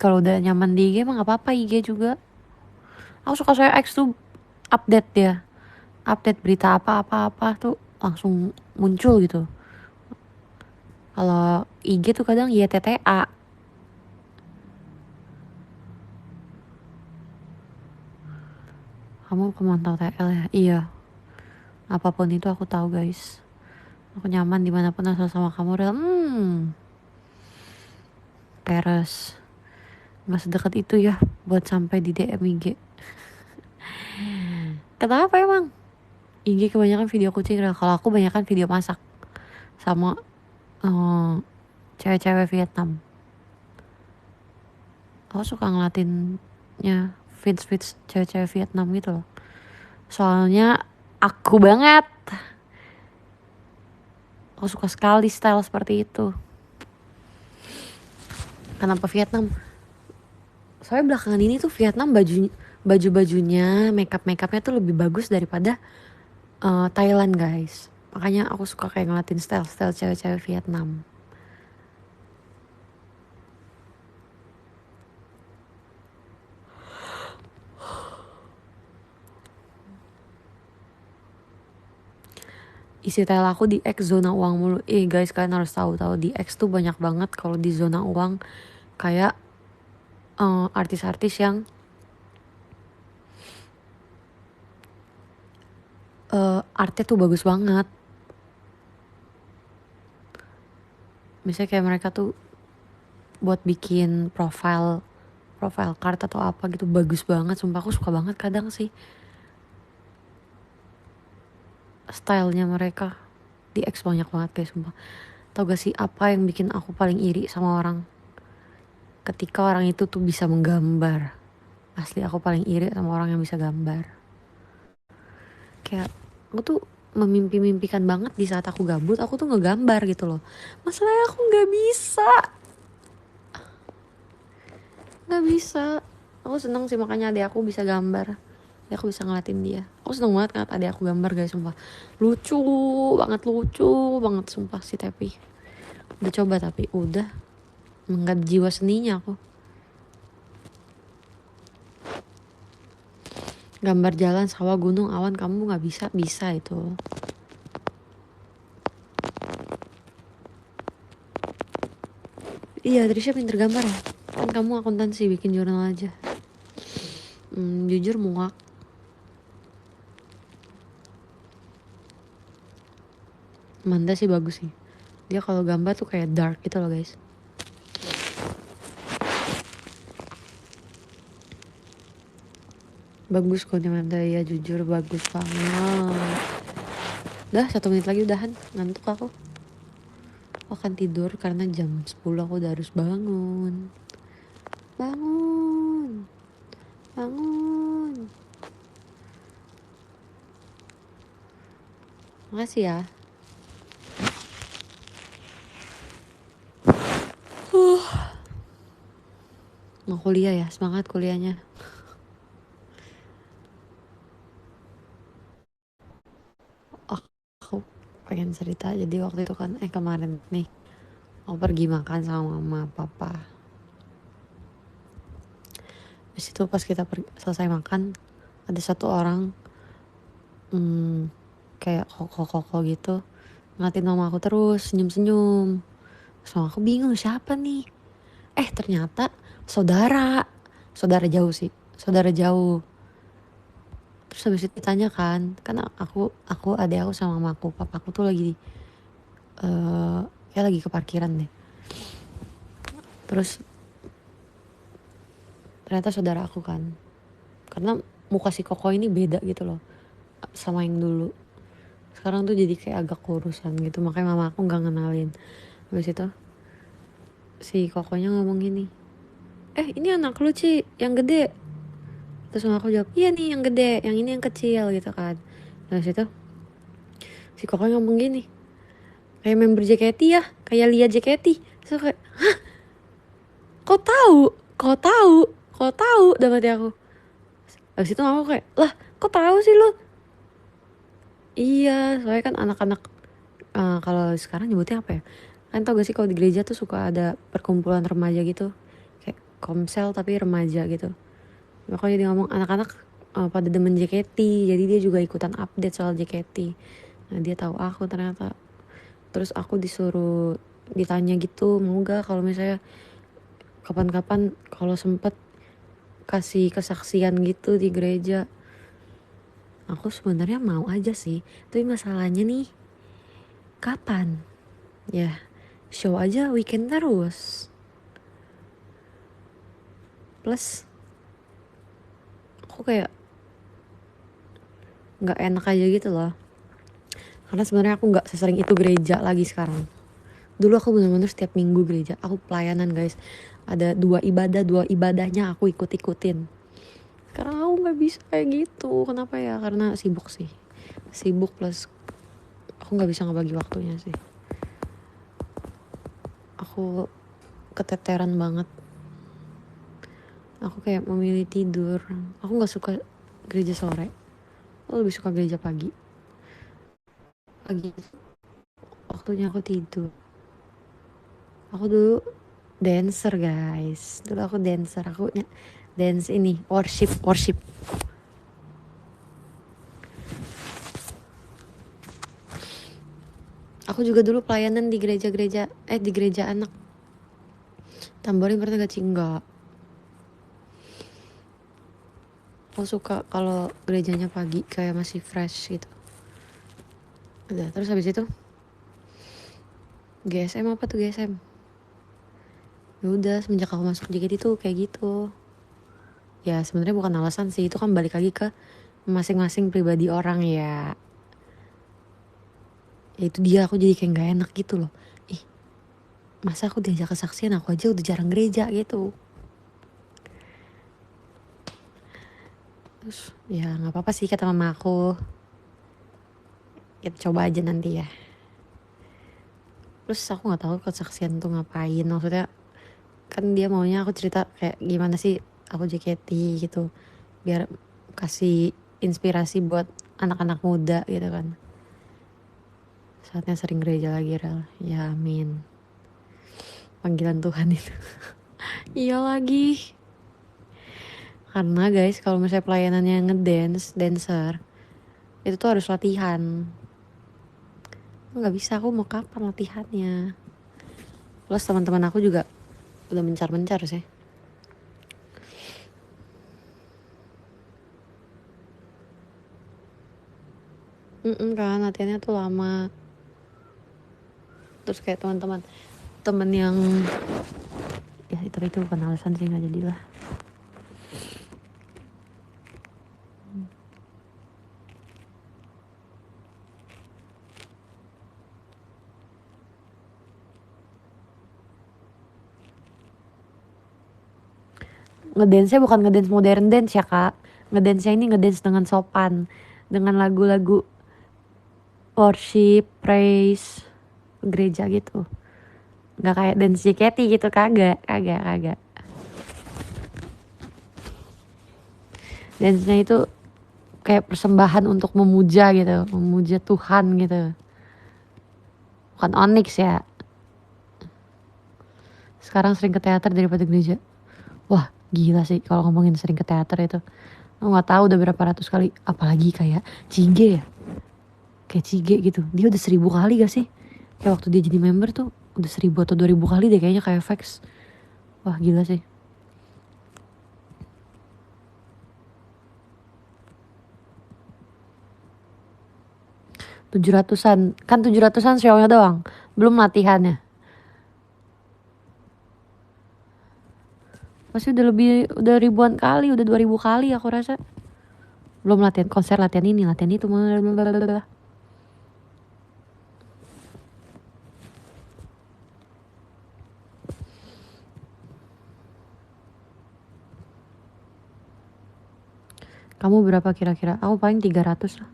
Kalau udah nyaman di IG mah gak apa-apa IG juga. Aku suka soalnya X tuh update dia. Update berita apa-apa tuh langsung muncul gitu. Kalau IG tuh kadang YTTA. Kamu pemantau TL ya? Iya. Apapun itu aku tahu guys. Aku nyaman dimanapun asal sama kamu Rel. Peres. Gak sedekat itu ya buat sampai di DM IG. Kenapa emang? IG kebanyakan video kucing Rel. Kalau aku kebanyakan video masak. Sama cewek-cewek Vietnam. Aku suka ngelatinnya feeds cewek-cewek Vietnam gitu loh. Soalnya aku banget. Aku suka sekali style seperti itu. Kenapa Vietnam? Soalnya belakangan ini tuh Vietnam baju-bajunya, makeupnya tuh lebih bagus daripada Thailand guys. Makanya aku suka kayak ngeliatin style cewek-cewek Vietnam. Isi tel aku di X zona uang mulu. Guys, kalian harus tahu di X tuh banyak banget kalau di zona uang kayak artis-artis yang artnya tuh bagus banget. Misalnya kayak mereka tuh buat bikin profile card atau apa gitu bagus banget. Sumpah aku suka banget kadang sih stylenya mereka. Di X banyak banget guys, sumpah. Tau gak sih apa yang bikin aku paling iri sama orang? Ketika orang itu tuh bisa menggambar. Asli aku paling iri sama orang yang bisa gambar. Kayak aku tuh memimpi-mimpikan banget di saat aku gabut aku tuh ngegambar gitu loh. Masalahnya aku gak bisa. Aku seneng sih makanya adik aku bisa gambar. Ya aku bisa ngeliatin dia. Aku seneng banget ngeliat adik aku gambar guys, sumpah. Lucu banget sumpah sih. Tapi udah coba tapi udah enggak jiwa seninya aku. Gambar jalan, sawah, gunung, awan kamu gak bisa itu. Iya, Trisha pinter gambar ya. Kan kamu akuntansi bikin jurnal aja. Jujur muak. Manda sih bagus sih. Dia kalau gambar tuh kayak dark gitu loh guys. Bagus kok nih Manda ya, jujur bagus banget. Udah 1 menit lagi udahan, ngantuk aku. Aku akan tidur karena jam 10 aku udah harus bangun. Bangun. Makasih ya. Mau kuliah ya, semangat kuliahnya. Aku pengen cerita, jadi waktu itu kan kemarin nih aku pergi makan sama mama papa. Habis itu pas kita selesai makan ada satu orang kayak koko gitu ngeliatin mama aku terus senyum-senyum. So aku bingung siapa nih. Ternyata saudara jauh sih, saudara jauh. Terus habis itu ditanya kan aku adik aku sama mamaku, papaku tuh lagi kayak lagi ke parkiran deh. Terus ternyata saudara aku kan, karena muka si Koko ini beda gitu loh sama yang dulu. Sekarang tuh jadi kayak agak kurusan gitu, makanya mama aku nggak ngenalin. Habis itu si Kokonya ngomong gini, ini anak lu Ci, yang gede. Terus aku jawab, iya nih yang gede, yang ini yang kecil gitu kan. Habis itu si Koko ngomong gini, kayak member JKT ya, kayak Lia JKT. Terus kayak, hah? Kok tahu dapat aku. Habis itu aku kayak, lah kok tahu sih lu? Iya, soalnya kan anak-anak kalau sekarang nyebutnya apa ya? Kan tau gak sih kalau di gereja tuh suka ada perkumpulan remaja gitu, kayak komsel tapi remaja gitu. Makanya dia ngomong anak-anak pada demen JKT, jadi dia juga ikutan update soal JKT. Nah dia tahu aku ternyata. Terus aku disuruh ditanya gitu, mau gak kalau misalnya kapan-kapan kalau sempet kasih kesaksian gitu di gereja. Aku sebenarnya mau aja sih, tapi masalahnya nih kapan ya, show aja weekend terus, plus aku kayak nggak enak aja gitu loh, karena sebenarnya aku nggak sesering itu gereja lagi sekarang. Dulu aku bener-bener setiap minggu gereja, aku pelayanan guys, ada 2 ibadahnya aku ikut-ikutin. Sekarang aku nggak bisa kayak gitu, kenapa ya? Karena sibuk sih, sibuk plus aku nggak bisa ngebagi waktunya sih. Aku keteteran banget, aku kayak memilih tidur. Aku nggak suka gereja sore, aku lebih suka gereja pagi. Pagi waktunya aku tidur. Aku dulu dancer guys, dulu aku dancer, aku dance ini worship. Aku juga dulu pelayanan di gereja-gereja, di gereja anak. Tamborin pernah gak sih? Enggak. Aku suka kalau gerejanya pagi kayak masih fresh gitu. Udah, terus habis itu GSM apa tuh GSM? Ya udah, semenjak aku masuk JKT itu kayak gitu. Ya sebenarnya bukan alasan sih, itu kan balik lagi ke masing-masing pribadi orang ya. Ya itu dia, aku jadi kayak gak enak gitu loh. Ih, masa aku diajak kesaksian, aku aja udah jarang gereja gitu. Terus ya gak apa-apa sih kata mama aku, kita coba aja nanti ya. Terus aku gak tahu kesaksian tuh ngapain, maksudnya kan dia maunya aku cerita kayak gimana sih aku JKT gitu, biar kasih inspirasi buat anak-anak muda gitu kan. Saatnya sering gereja lagi Rel, ya amin, panggilan Tuhan itu. Iya lagi, karena guys kalau misalnya pelayanannya ngedance, dancer itu tuh harus latihan. Nggak bisa, aku mau kapan latihannya. Plus teman-teman aku juga udah mencar-mencar sih. Kan latihannya tuh lama. Terus kayak temen yang ya itu bukan alasan sih, nggak jadilah. Ngedance-nya bukan ngedance modern dance ya kak, ngedance-nya ini ngedance dengan sopan, dengan lagu-lagu worship, praise, gereja gitu. Nggak kayak dance JKT gitu, kagak. Dance-nya itu kayak persembahan untuk memuja gitu, memuja Tuhan gitu. Bukan Onyx ya. Sekarang sering ke teater daripada gereja. Wah gila sih kalau ngomongin sering ke teater itu. Lo nggak tahu udah berapa ratus kali. Apalagi kayak Cige ya. Kayak Cige gitu. Dia udah 1000 kali gak sih? Kayak waktu dia jadi member tuh udah 1000 atau 2000 kali deh kayaknya kayak FX. Wah gila sih. Tujuh ratusan. Kan 700-an show-nya doang. Belum latihannya. Pasti udah ribuan kali, udah 2000 kali aku rasa. Belum latihan konser, latihan ini, latihan itu. Kamu berapa kira-kira? Aku paling 300 lah.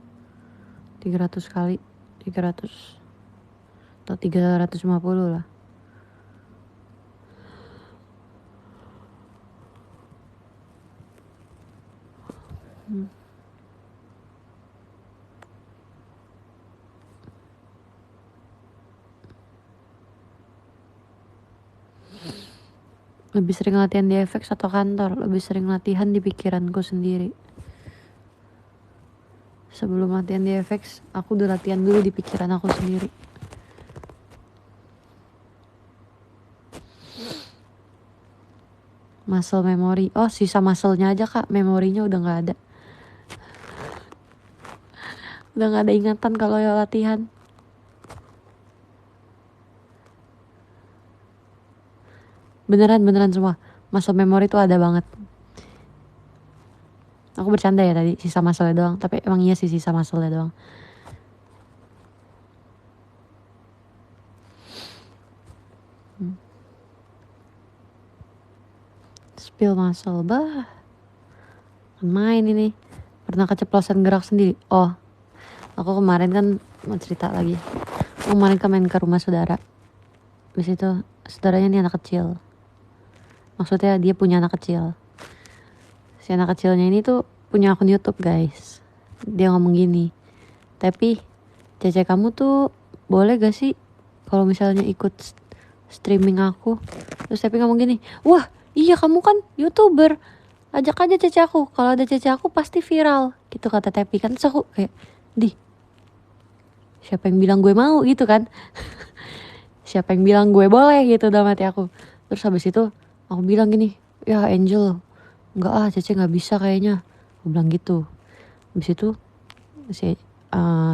300 kali. 300 atau 350 lah. Lebih sering latihan di FX atau kantor? Lebih sering latihan di pikiranku sendiri. Sebelum latihan di FX, aku udah latihan dulu di pikiran aku sendiri. Muscle memory. Oh, sisa muscle-nya aja kak, memorinya udah nggak ada. Udah nggak ada ingatan kalau ya latihan. Beneran semua. Muscle memory tuh ada banget. Aku bercanda ya tadi, sisa muscle-nya doang. Tapi emang iya sih sisa muscle-nya doang. Spill muscle, bah. Main ini. Pernah keceplosan gerak sendiri. Oh, aku kemarin kan mau cerita lagi. Aku kemarin kan main ke rumah saudara. Habis itu saudaranya nih anak kecil. Maksudnya dia punya anak kecil. Si anak kecilnya ini tuh punya akun YouTube guys. Dia ngomong gini, tapi Cece kamu tuh boleh gak sih kalau misalnya ikut streaming aku? Terus tapi ngomong gini, wah iya kamu kan YouTuber, ajak aja Cece aku, kalau ada Cece aku pasti viral gitu kata Tepi kan. Terus aku kayak siapa yang bilang gue mau gitu kan. Siapa yang bilang gue boleh gitu dalam hati aku. Terus habis itu aku bilang gini, ya Angel enggak Cece gak bisa kayaknya, aku bilang gitu. Habis itu si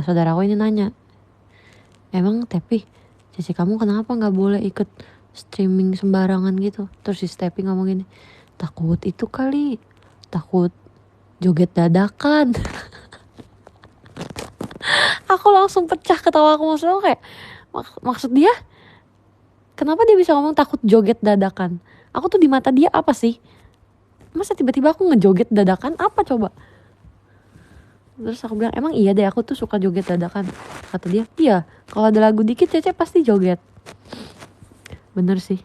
saudara aku ini nanya, emang Tepi Cece kamu kenapa gak boleh ikut streaming sembarangan gitu? Terus si Tepi ngomong gini, takut itu kali, takut joget dadakan. Aku langsung pecah ketawa. Aku maksudnya kayak maksud dia kenapa dia bisa ngomong takut joget dadakan? Aku tuh di mata dia apa sih? Masa tiba-tiba aku ngejoget dadakan apa coba? Terus aku bilang emang iya deh aku tuh suka joget dadakan. Kata dia iya kalau ada lagu dikit Cece pasti joget. Bener sih.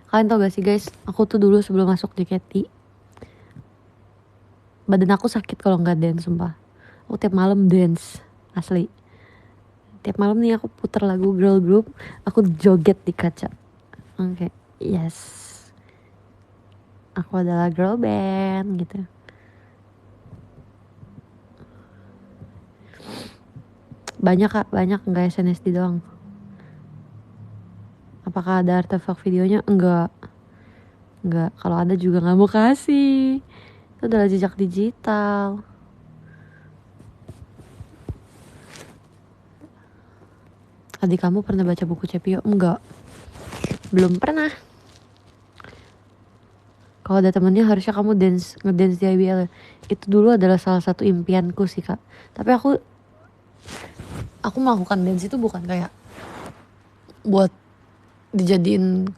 Kalian tau gak sih guys, aku tuh dulu sebelum masuk JKT badan aku sakit kalau nggak dance sumpah. Aku tiap malam dance asli. Tiap malam nih aku puter lagu girl group, aku joget di kaca. Oke, yes, aku adalah girl band gitu. Banyak kak, banyak, nggak SNSD doang. Apakah ada artefak videonya? Enggak. Kalau ada juga nggak mau kasih. Itu adalah jejak digital. Adik kamu pernah baca buku Cepio? Enggak, belum pernah. Kalau ada temennya harusnya kamu ngedance di IBL. Itu dulu adalah salah satu impianku sih kak. Tapi aku melakukan dance itu bukan kayak buat dijadiin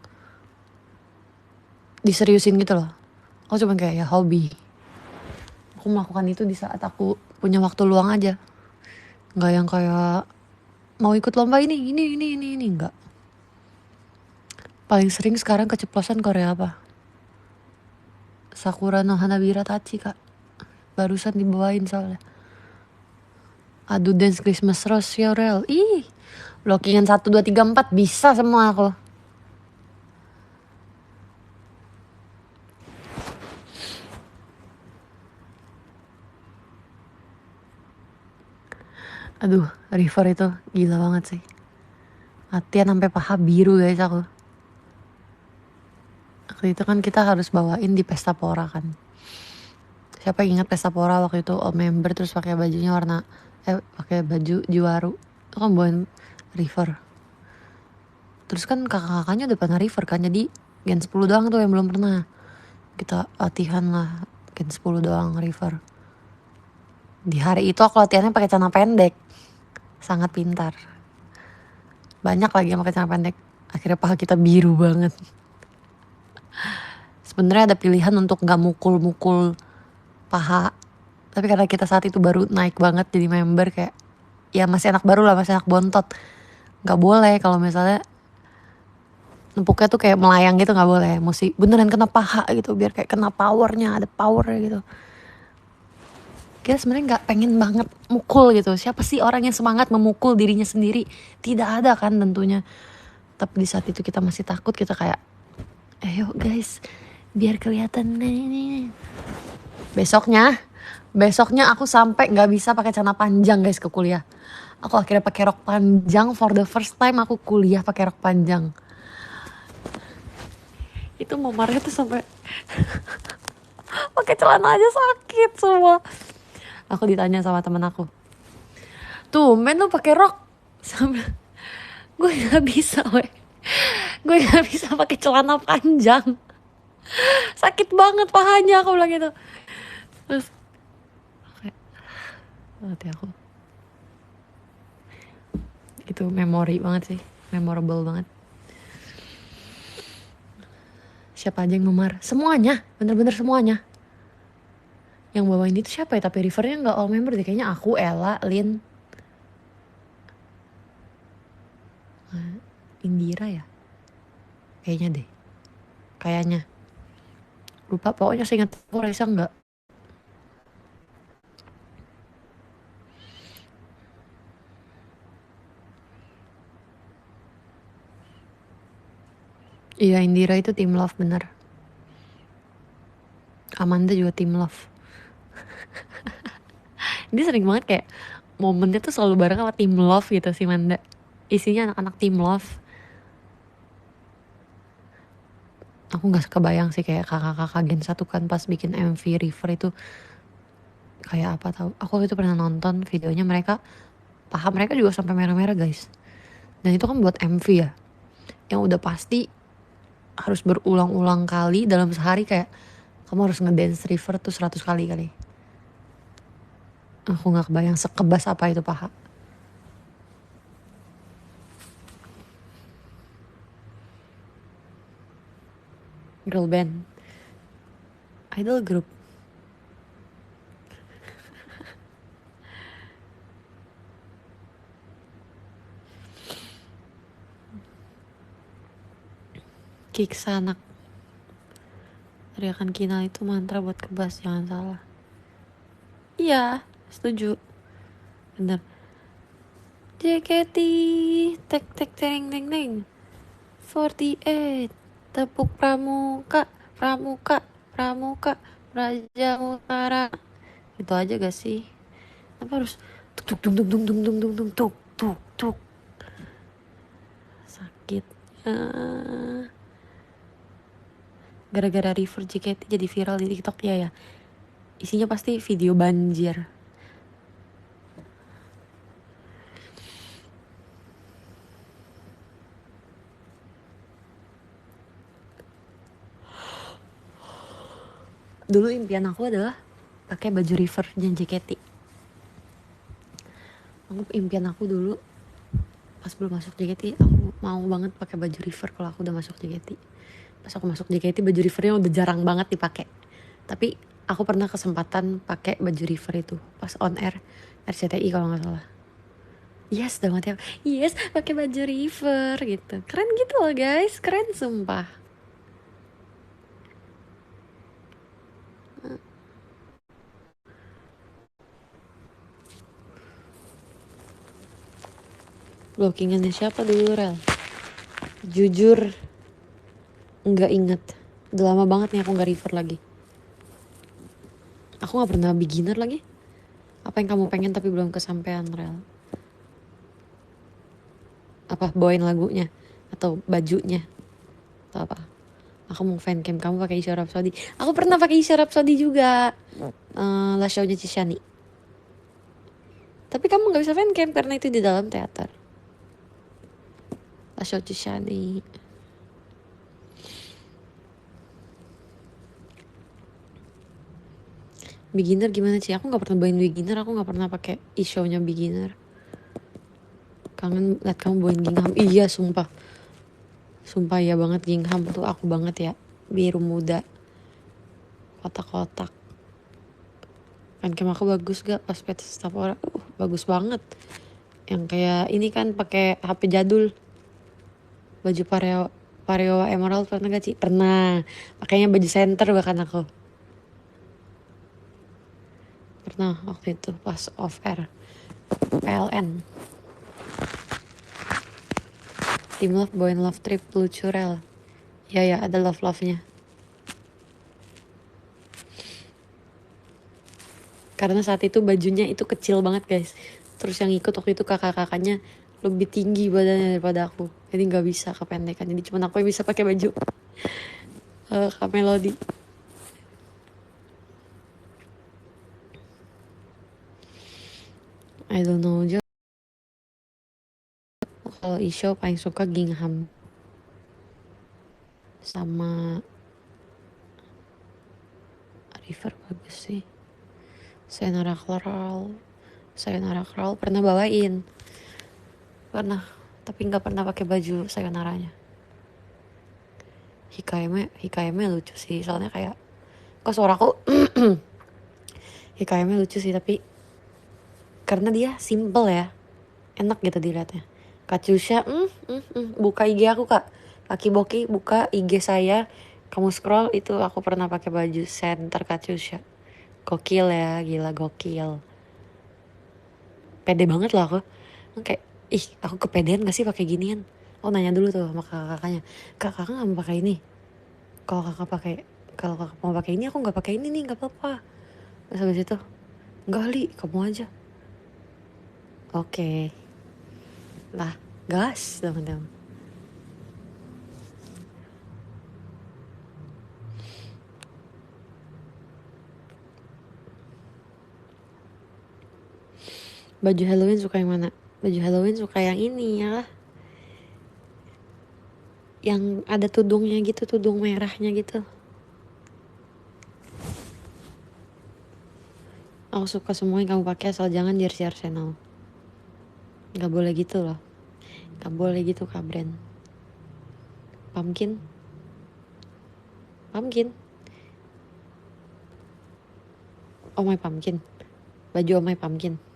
diseriusin gitu loh. Aku cuma kayak ya hobi. Aku melakukan itu di saat aku punya waktu luang aja. Nggak yang kayak mau ikut lomba ini enggak. Paling sering sekarang keceplosan Korea apa? Sakura no Hanabira Tachi kak. Barusan dibawain soalnya. Aduh dance Christmas Rose ya rel. Ih, blockingan 1, 2, 3, 4 bisa semua aku. Aduh, River itu gila banget sih. Latihan sampai paha biru guys aku. Waktu itu kan kita harus bawain di Pesta Pora kan. Siapa yang ingat Pesta Pora waktu itu all member terus pakai bajunya pakai baju Jiwaru. Itu kan bawain River. Terus kan kakak-kakaknya udah pernah River kan, jadi Gen 10 doang tuh yang belum pernah. Kita latihan lah Gen 10 doang River. Di hari itu aku latihannya pakai celana pendek. Sangat pintar. Banyak lagi yang pakai celana pendek. Akhirnya paha kita biru banget. Sebenarnya ada pilihan untuk nggak mukul paha. Tapi karena kita saat itu baru naik banget jadi member, kayak ya masih anak baru lah, masih anak bontot. Nggak boleh kalau misalnya nempuknya tuh kayak melayang gitu, nggak boleh. Mesti beneran kena paha gitu biar kayak kena powernya, ada powernya gitu. Kita sebenarnya nggak pengen banget mukul gitu. Siapa sih orang yang semangat memukul dirinya sendiri? Tidak ada kan tentunya. Tapi di saat itu kita masih takut, kita kayak, ayo guys, biar kelihatan nih. Besoknya aku sampai nggak bisa pakai celana panjang guys ke kuliah. Aku akhirnya pakai rok panjang for the first time. Aku kuliah pakai rok panjang. Itu memarnya tuh sampai pakai celana aja sakit semua. Aku ditanya sama temen aku, tuh men lu pakai rok. Sambil gue nggak bisa, gue nggak bisa pakai celana panjang, sakit banget pahanya, aku bilang gitu. Terus kayak hati aku itu memori banget sih, memorable banget. Siapa aja yang memar, semuanya, bener-bener semuanya. Yang bawain itu siapa ya, tapi Rivernya nggak all member deh, kayaknya aku, Ella, Lin, Indira ya, kayaknya deh, kayaknya lupa. Pokoknya saya ingat aku, Raisa nggak. Iya, Indira itu tim love bener. Amanda juga tim love. Dia sering banget kayak momennya tuh selalu bareng sama tim love gitu sih, Manda. Isinya anak-anak tim love. Aku nggak kebayang sih kayak kakak-kakak Gen 1 kan pas bikin MV River itu kayak apa tahu. Aku itu pernah nonton videonya, mereka paha mereka juga sampai merah-merah guys. Dan itu kan buat MV ya, yang udah pasti harus berulang-ulang kali dalam sehari, kayak kamu harus ngedance River tuh 100 kali kali. Aku nggak kebayang sekebas apa itu paha. Girl band, idol group. Kiksanak, teriakan Kinal itu mantra buat kebas, jangan salah. Iya, setuju, bener. JKT, tek tek teng teng teng, 48, tepuk pramuka, pramuka, pramuka, Raja Utara. Itu aja gak sih? Apa harus tuk tuk tuk tuk tuk tuk tuk tuk tuk tuk tuk? Sakit. Gara-gara River JKT jadi viral di TikTok ya. Isinya pasti video banjir. Dulu impian aku adalah pakai baju River dan JKT. Impian aku dulu pas belum masuk JKT, aku mau banget pakai baju River kalau aku udah masuk JKT. Pas aku masuk JKT, baju Rivernya udah jarang banget dipakai. Tapi aku pernah kesempatan pakai baju River itu pas on air RCTI kalau nggak salah. Yes, udah mati. Yes, pakai baju River gitu. Keren gitu loh guys, keren sumpah. Blockingannya siapa dulu, Rel? Jujur nggak inget. Udah lama banget nih aku nggak River lagi. Aku nggak pernah beginner lagi. Apa yang kamu pengen tapi belum kesampaian, Rel? Apa bawain lagunya atau bajunya atau apa? Aku mau fancam kamu pakai Isya Rhapsody. Aku pernah pakai Isya Rhapsody juga. Last show-nya Cishani. Tapi kamu nggak bisa fancam karena itu di dalam teater. Last show Cishani. Beginner gimana sih? Aku nggak pernah bawain beginner. Aku nggak pernah pakai e-show-nya beginner. Kangen liat kamu bawain Gingham. Iya sumpah. Sumpah ya banget, Gingham tuh aku banget ya. Biru muda, kotak-kotak. Fancam aku bagus gak pas Pesta Tapora? Bagus banget. Yang kayak ini kan pakai HP jadul. Baju Pareo Emerald pernah gak sih? Pernah. Pakainya baju center bahkan aku. Pernah waktu itu pas off air PLN. Team Love bawain Love Trip lucu, Rel. Ya ada love-nya. Karena saat itu bajunya itu kecil banget guys. Terus yang ikut waktu itu kakak-kakaknya lebih tinggi badannya daripada aku, jadi nggak bisa kependekan, jadi cuma aku yang bisa pakai baju Kak Melody. I don't know aja. Kalau Isyo paling suka Gingham sama River bagus sih. Sayonara Crawl pernah bawain, pernah, tapi nggak pernah pakai baju sayonaranya. Hikayeme lucu sih, soalnya kayak kok suaraku Hikayeme lucu sih, tapi karena dia simple ya, enak gitu dilihatnya. Katyusha, buka IG aku kak, Kaki Boki buka IG saya, kamu scroll itu aku pernah pakai baju center Katyusha. Gokil ya, gila gokil. Pede banget loh aku. Kayak, aku kepedean gak sih pakai ginian? Oh nanya dulu tuh sama kakaknya, kakak nggak mau pakai ini? Kalau kakak mau pakai ini, aku nggak pakai ini nih, nggak apa-apa. Terus habis itu, nggak Li, kamu aja. Oke. Lah, gas teman-teman. Baju Halloween suka yang mana? Baju Halloween suka yang ini ya, yang ada tudungnya gitu, tudung merahnya gitu. Aku suka semua yang kamu pakai, asal jangan jersey Arsenal. Gak boleh gitu loh. Gak boleh gitu Kak Brand. Pumpkin. Oh My Pumpkin. Baju Oh My Pumpkin.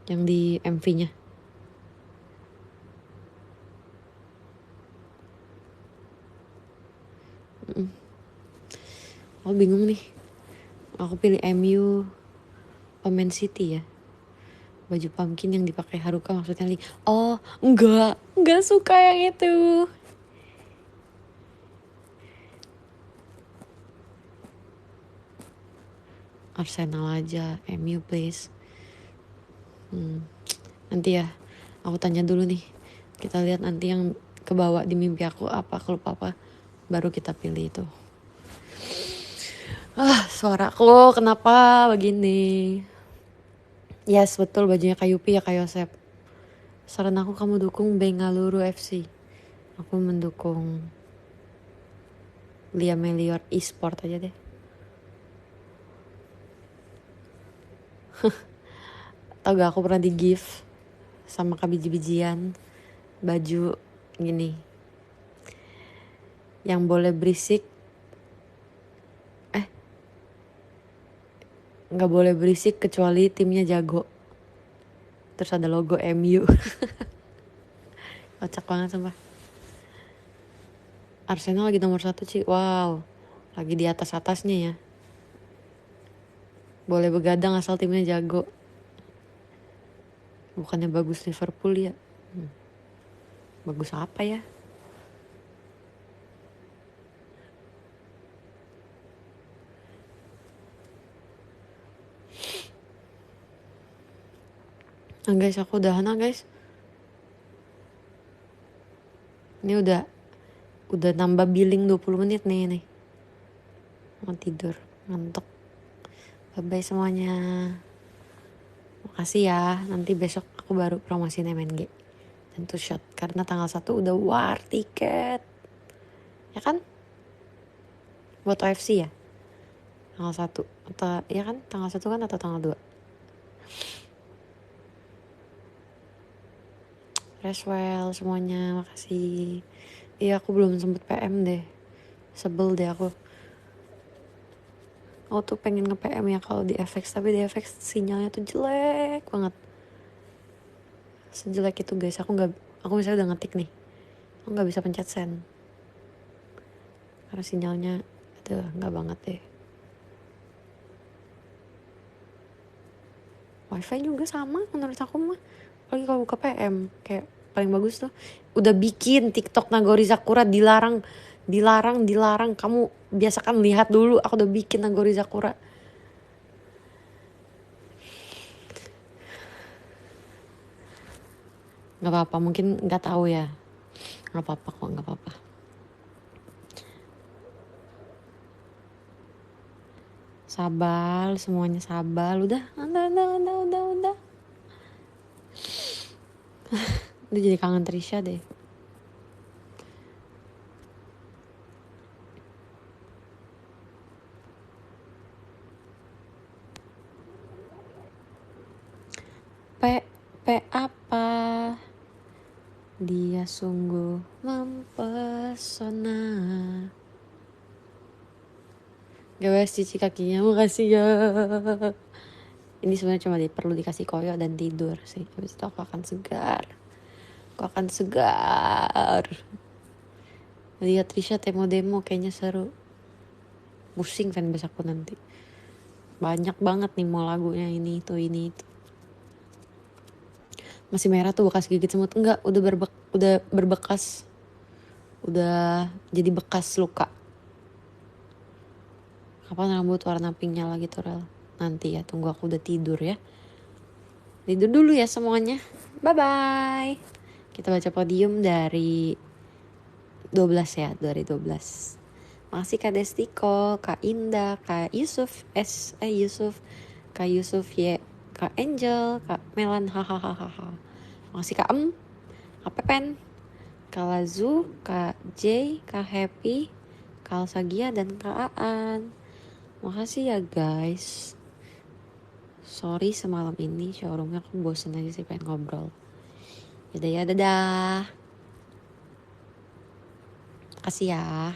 Yang di MV-nya. Aku bingung nih. Aku pilih MU Man City ya. Baju pumpkin yang dipakai Haruka maksudnya Li. Oh, enggak suka yang itu. Arsenal aja, MU please. Nanti ya, aku tanya dulu nih. Kita lihat nanti yang kebawa di mimpi aku apa, klub apa, baru kita pilih itu. Suaraku kenapa begini? Yes, betul, bajunya Kayupi ya Kak Yosep. Saran aku, kamu dukung Bengaluru FC. Aku mendukung Lia Melior Esport aja deh. Tau gak, aku pernah di gift sama Kak Biji-bijian baju gini, yang boleh berisik, nggak boleh berisik kecuali timnya jago. Terus ada logo MU. Kocak banget sumpah. Arsenal lagi nomor 1 Ci. Wow, lagi di atas-atasnya ya. Boleh begadang asal timnya jago. Bukannya bagus Liverpool ya? Bagus apa ya? Nah guys, aku udahan guys. Ini udah nambah billing 20 menit nih. Mau tidur, ngantuk. Bye-bye semuanya. Makasih ya. Nanti besok aku baru promosiin MNG dan Two Shot. Karena tanggal 1 udah war tiket. Ya kan? Buat OFC ya? Tanggal 1. Atau, ya kan? Tanggal 1 kan atau tanggal 2? Rest well semuanya, makasih. Iya, aku belum sempet PM deh. Sebel deh aku. Aku tuh pengen nge-PM ya kalau di FX, tapi di FX sinyalnya tuh jelek banget. Sejelek itu guys, aku misalnya udah ngetik nih, aku nggak bisa pencet send karena sinyalnya aduh nggak banget deh. Wifi juga sama menurut aku mah, apalagi kalau buka PM kayak paling bagus tuh udah bikin TikTok Nagori Sakura dilarang. Kamu biasakan lihat dulu, aku udah bikin Nagori Sakura. Nggak apa-apa, mungkin nggak tahu ya. Nggak apa-apa kok, nggak apa-apa. Sabal, semuanya sabal. Udah. Udah. Udah jadi kangen Trisha deh. P apa? Dia sungguh mempesona. Gawes cuci kakinya, makasih ya. Ini sebenarnya cuma perlu dikasih koyo dan tidur sih. Habis itu aku akan segar. Lihat Trisha demo kayaknya seru. Pusing fanbase aku nanti. Banyak banget nih mau lagunya ini itu. Masih merah tuh bekas gigit semut. Enggak, udah berbekas. Udah jadi bekas luka. Kapan rambut warna pinknya lagi tuh, Rel? Nanti ya, tunggu aku udah tidur ya. Tidur dulu ya semuanya. Bye-bye. Kita baca podium dari 12 ya, dari 12. Makasih Kak Destiko, Kak Indah, Kak Yusuf, Kak Yusuf Y, Kak Angel, Kak Melan, hahaha. Makasih Kak Kak Pepen, Kak Lazu, Kak J, Kak Happy, Kak Sagia, dan Kak Aan. Makasih ya guys. Sorry semalam ini showroomnya aku bosen aja sih pengen ngobrol. Yaudah ya, dadah. Makasih ya.